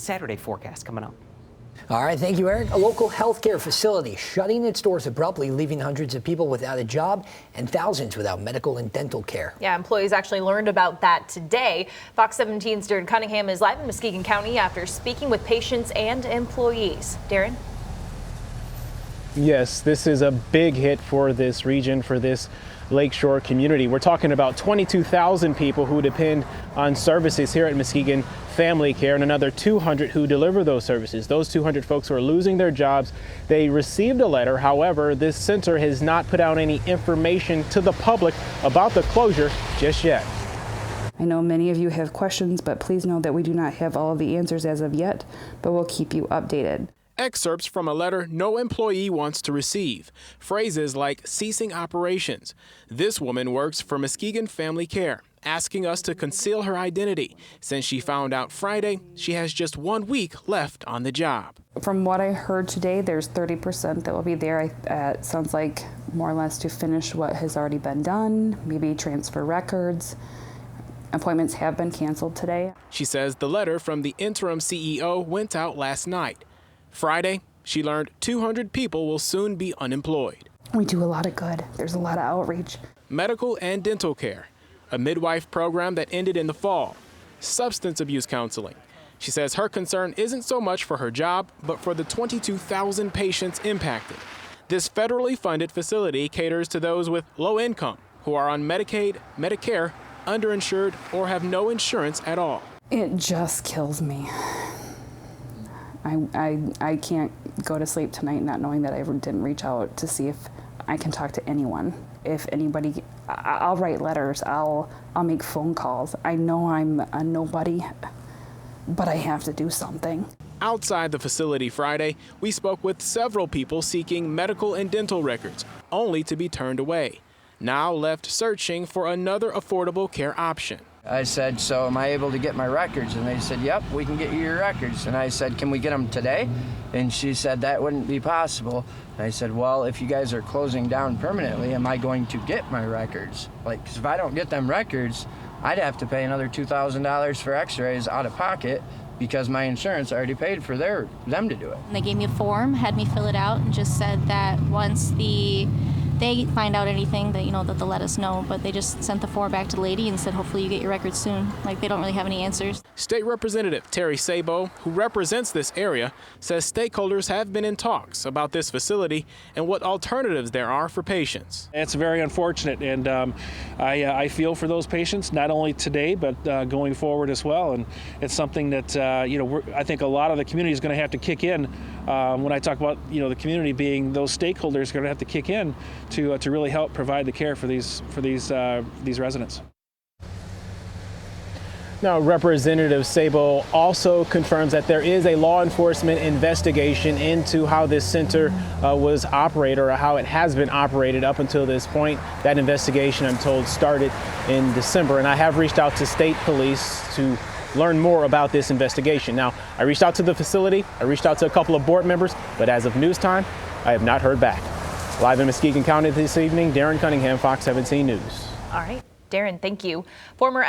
Saturday forecast coming up. All right, thank you, Eric. A local healthcare facility shutting its doors abruptly, leaving hundreds of people without a job and thousands without medical and dental care. Yeah, employees actually learned about that today. Fox 17's Darren Cunningham is live in Muskegon County after speaking with patients and employees. Darren? Yes, this is a big hit for this region, for this Lakeshore community. We're talking about 22,000 people who depend on services here at Muskegon Family Care, and another 200 who deliver those services. Those 200 folks who are losing their jobs. They received a letter. However, this center has not put out any information to the public about the closure just yet. I know many of you have questions, but please know that we do not have all of the answers as of yet, but we'll keep you updated. Excerpts from a letter no employee wants to receive. Phrases like ceasing operations. This woman works for Muskegon Family Care, asking us to conceal her identity. Since she found out Friday, she has just 1 week left on the job. From what I heard today, there's 30% that will be there. It sounds like more or less to finish what has already been done, maybe transfer records. Appointments have been canceled today. She says the letter from the interim CEO went out last night. Friday, she learned 200 people will soon be unemployed. We do a lot of good. There's a lot of outreach. Medical and dental care, a midwife program that ended in the fall, substance abuse counseling. She says her concern isn't so much for her job, but for the 22,000 patients impacted. This federally funded facility caters to those with low income who are on Medicaid, Medicare, underinsured, or have no insurance at all. It just kills me. I can't go to sleep tonight not knowing that I didn't reach out to see if I can talk to anyone. If anybody, I'll write letters, I'll make phone calls. I know I'm a nobody, but I have to do something. Outside the facility Friday, we spoke with several people seeking medical and dental records, only to be turned away. Now left searching for another affordable care option. I said, so am I able to get my records? And they said, yep, we can get you your records. And I said, can we get them today? And she said, that wouldn't be possible. And I said, well, if you guys are closing down permanently, am I going to get my records? Like, 'cause if I don't get them records, I'd have to pay another $2,000 for x-rays out of pocket because my insurance already paid for them to do it. They gave me a form, had me fill it out, and just said that once they find out anything, that they'll let us know. But they just sent the form back to the lady and said, hopefully you get your records soon. Like, they don't really have any answers. State Representative Terry Sabo, who represents this area, says stakeholders have been in talks about this facility and what alternatives there are for patients. It's very unfortunate, and I feel for those patients, not only today, but going forward as well. And it's something that I think a lot of the community is going to have to kick in. When I talk about the community being those stakeholders, are going to have to kick in to really help provide the care for these residents. Now, Representative Sabo also confirms that there is a law enforcement investigation into how this center was operated, or how it has been operated up until this point. That investigation, I'm told, started in December, and I have reached out to state police to learn more about this investigation. Now, I reached out to the facility, I reached out to a couple of board members, but as of news time, I have not heard back. Live in Muskegon County this evening, Darren Cunningham, Fox 17 News. All right, Darren, thank you. Former